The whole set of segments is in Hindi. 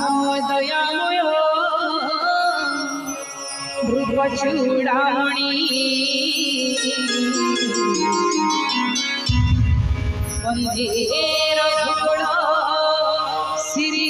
दयामय मृगचूडामणि वंदे रघुकुल श्री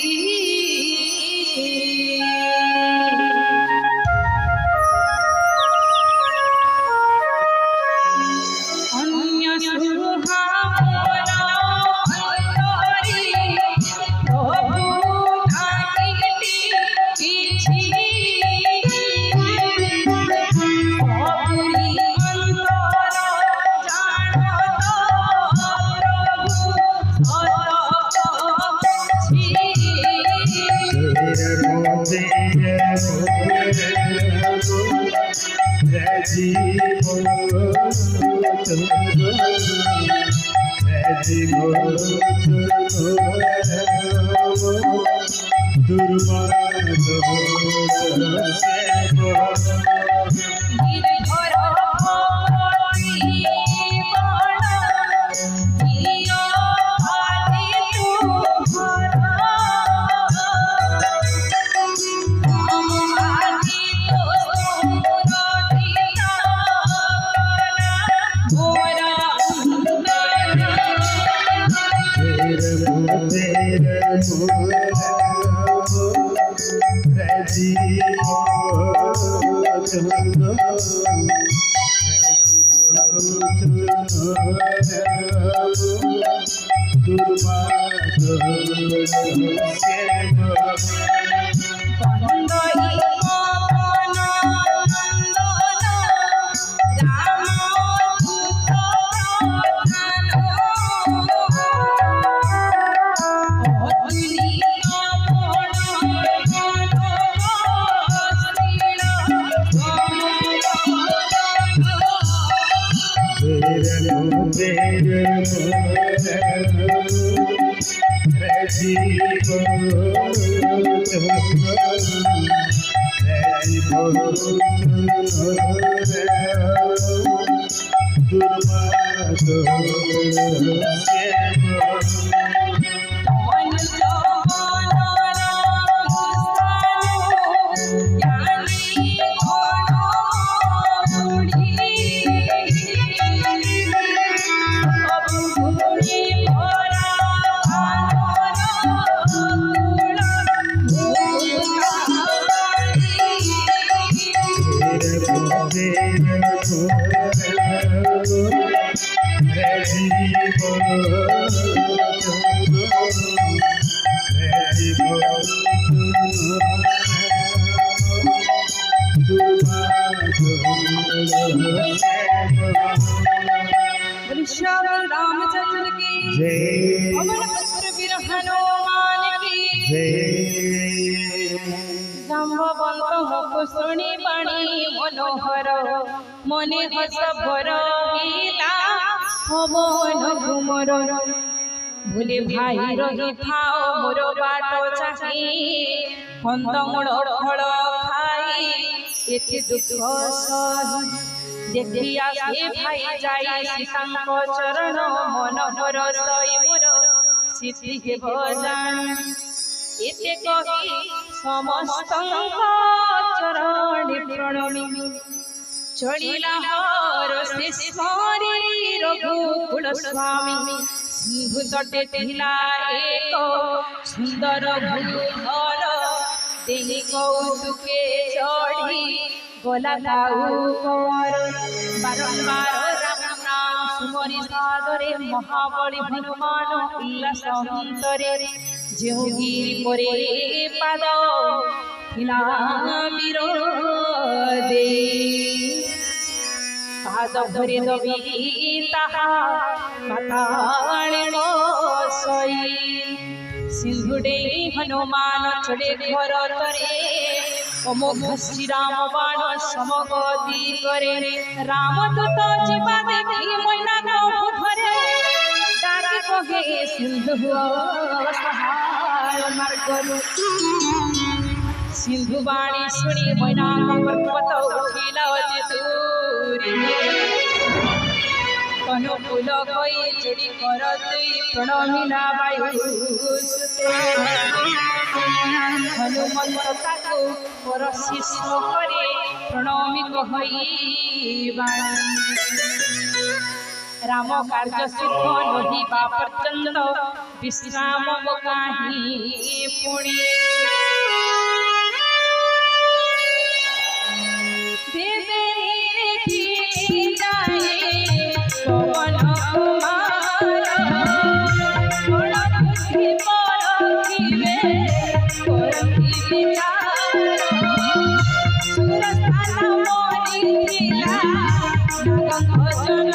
कुसुणी पाणी मनोहर मने हस भरहिला पवन घुमर भूले भाई रही थाओ मोर बाट चाही कंदमूल फल खाई एति दुख सही देखी आसे भाई जाई सीतांक चरण मनोहर सई मोर सिद्धि हे भजन एते कही समस्त चरणी प्रणमी चढ़िला हर शेषरी रघुकुल स्वामी सिंधु तटे थिला एक सुंदर भूधर तेहि कौतुके चढ़ी गला ताऊ पर बारंबार राम नाम सुमरि सादरे महाबली हनुमान उल्लास अंतरे जो गिरि परे पाद थिला विरोधे पाद भरे दबी ताहा पाताळे बसई सिंधुडे हनुमान चढ़े घर तरे अमोघ श्री राम बाण समगति करे रामदूत जीवा देखी मैना कहू धरे डाके कहे सिंधु सहाय मार्ग सिंधु बाणी सुनी मैना पर्वत उठिला दूरी अनुकूल कई चुरी करती प्रणमिला वायु हनुमंत ताको परसी श्लोकरे प्रणमी कहइबा राम कार्य सिद्ध नहिबा पर्यंत विश्राम काहि पुणी पवन कुमार बुद्धि परखिबे करखि विचार सुरस्थान मरिला नागभजन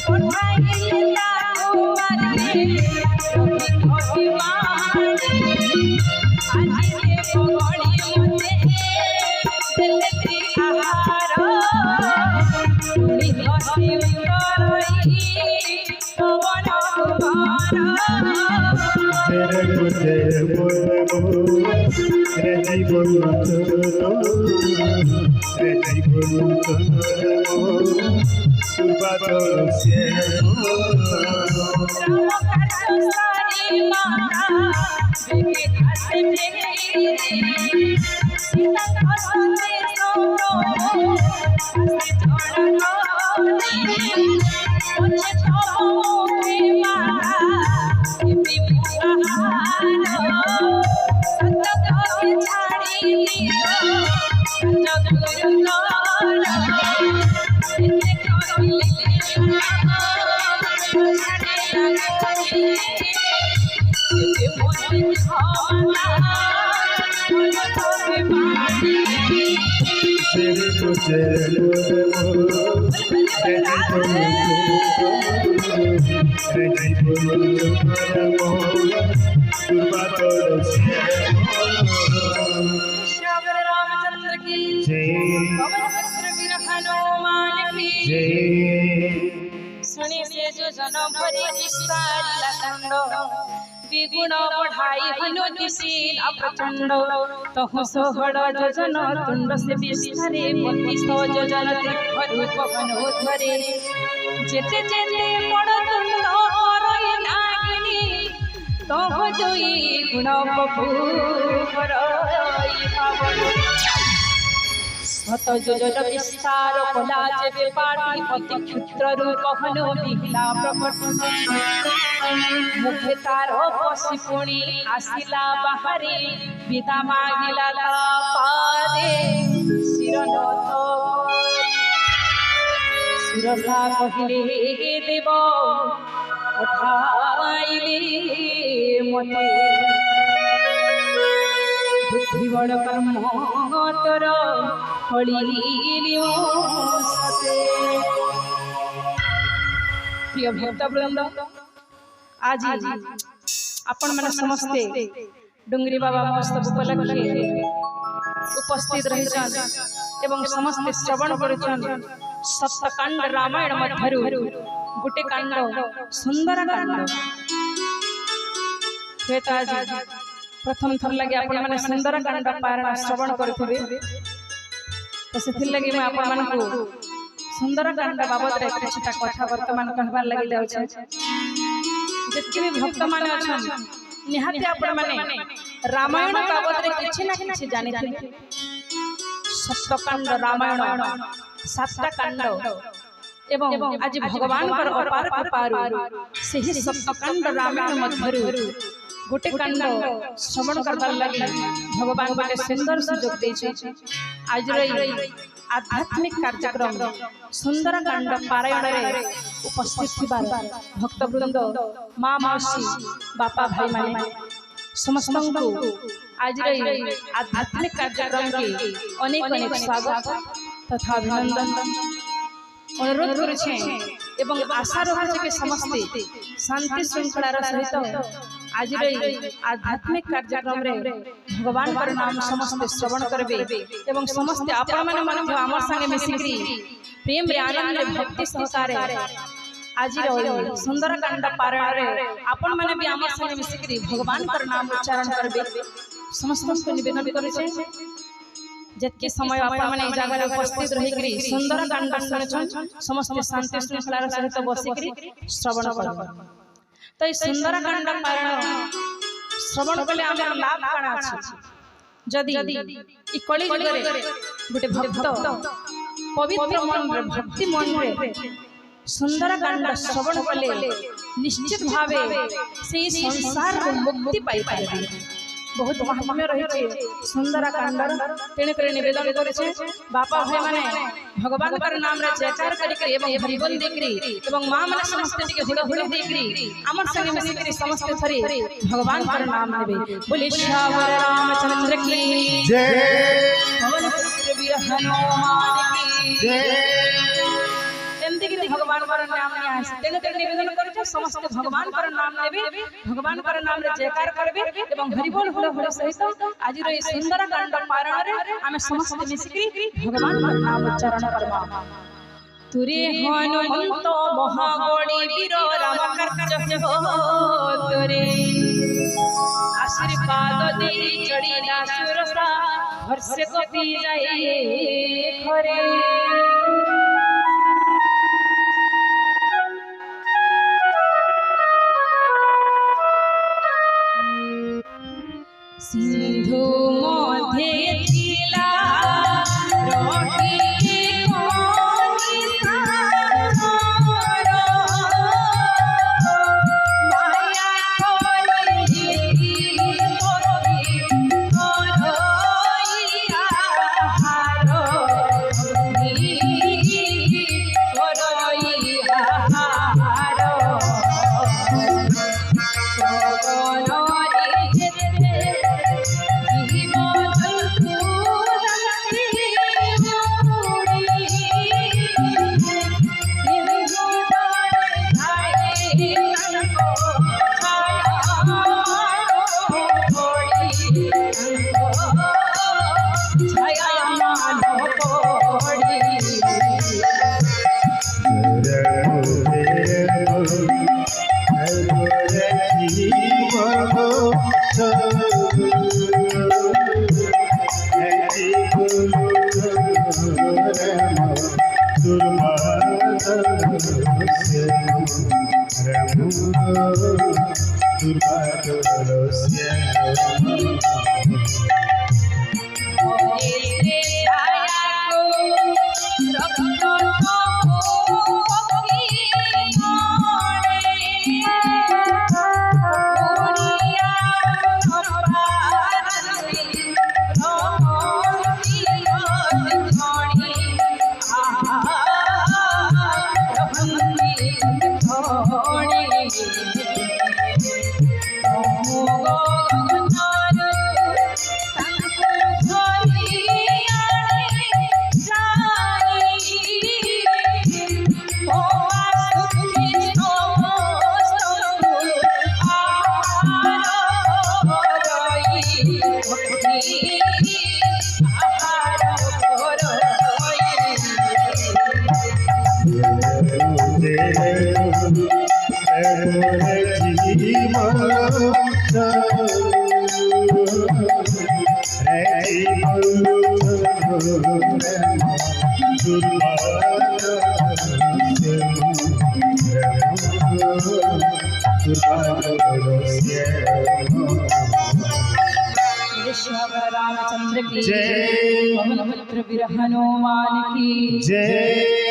पठाइला कुमारे रवि कहिवाणी आजिले पगड़ी मते देलती आहार तुणी हसी उतरई पवन कुमार जय बोलो रे जय बोलो रे जय बोलो सुबादो से राम कार्य सारी माता बेबी खाते मेरी सीता हसते सोनो हसते छोड़ो मुझे तो के माता बेबी मुहार सत के छाड़ी लियो सत गुरु इतने कोई तेरे तो जय बोलो रे जय बोलो सुबादो से श्याम रामचंद्र की जय पवन वीर हनुमान की जय सुनी से जो जन भरी विस्तारिला खंड द्विगुण बढ़ाई हनु दिशील प्रचंड तहु सोहड़ जोजन तुंड से विस्तारे 32 जोजन रूप हनु धरे जेते जेते बड़ तुंड रही नागिनी तहु दुई गुण बपू करई पावन शत जोजन विस्तार कला जेबे पाटी अति क्षुद्र रूप हनु बिहिला प्रकट मुखे तार बसी पुणी आसिला बाहरे विदा मागिला पादे शिरनत शिरसा कहिले देव पठाइले मते बुद्धि बड़ कर्म तोर फलिलियो सते प्रिय भक्त वृंद आज आपण मन समस्ते डुंगरी बाबा महोत्सव उपलक्षे उपस्थित रहिछन एवं समस्ते श्रवण करुछन सप्तकांड रामायण मध्यरु गुटे कांड सुंदर कांड हेता आज प्रथम थर लगे आपण माने सुंदर कांड पारायण श्रवण करथिबे तो सेथिल लगे मैं आपण मन को सुंदर कांड बाबत रे किछटा कथा वर्तमान कहबार लगे जाउ छै जति भी भक्त माने अछन निहाते आपण माने रामायण बाबत रे किछि ना किछि जानिथिबे सप्तकांड रामायण सातटा कांड एवं आज भगवान पर अपार कृपारु सेहि सप्तकांड रामायण मध्यरु गोटे कांड श्रवण करबार लगे भगवान गोटे सुंदर सुजोग देछे आज रही आध्यात्मिक कार्यक्रम सुंदर कांड पारायण रे उपस्थित थिबार भक्त वृंद माँ मौसी बापा भाई माने समस्त को आज रही आध्यात्मिक कार्यक्रम के अनेक अनेक स्वागत तथा अभिनंदन अनुरोध करुछे एवं आशा रखुछे कि समस्ते शांति श्रृंखलार सहित आज रही आध्यात्मिक कार्यक्रम रे भगवान कर नाम समस्त श्रवण करबे एवं समस्त आपण माने मन हमर संगे मिसिकरी प्रेम रे आनंद रे भक्ति सहकारे आज रही सुंदर कांड पारायण रे आपण माने भी हमर संगे मिसिकरी भगवान कर नाम उच्चारण करबे समस्त को निवेदन करुछे जतके समय आपण माने जगह उपस्थित रही करी सुंदर कांड सुनछन समस्त शांति श्रृंखलार सहित बसिकरी श्रवण करबे तो सुंदर कांड पारायण শ্রবণ কলে আমার লাভ কাଣା আছে যদি ই কলি যুগরে গোটে ভক্ত পবিত্র মনরে ভক্তি মনরে সুন্দরকাণ্ড শ্রবণ কলে নিশ্চিত ভাবে সেই সংসার মুক্তি পাই পারবে। बहुत महात्म्य रही सुंदरकांड तेणुक नवेदन करे बापा भाई माने भगवान पर नाम रे जयकार करी एवं हरिबोल देकरी एवं मां माने समस्त टिके हुड़हुड़ी देकरी हमर संगे मिसिकरी समस्त थरी भगवान पर नाम लेबे। बोले श्यावर रामचंद्र की जय, पवन पुत्र वीर हनुमान की जय। भगवान पर नाम निवेदन कर समस्त भगवान पर नाम लेबे भगवान पर नाम रे जयकार करबे एवं हरिबोल हुड़हुड़ी सहित आज रे सुंदरकांड पारण रे आमे समस्त मिसिकरी भगवान पर नाम उच्चारण करबा। तुरे हनुमंत महाबली वीर राम कर्ज हो तुरे आशीर्वाद दे चढ़ीला सुरसा हर्ष कपि जाए घरे। सिंधु मध्य जिला रोटी कोनी सारो माया कोनी मोरी कोरोइया हारो कोरोइया हारो रामचंद्र की जय, पवन पुत्र वीर हनुमान की जय।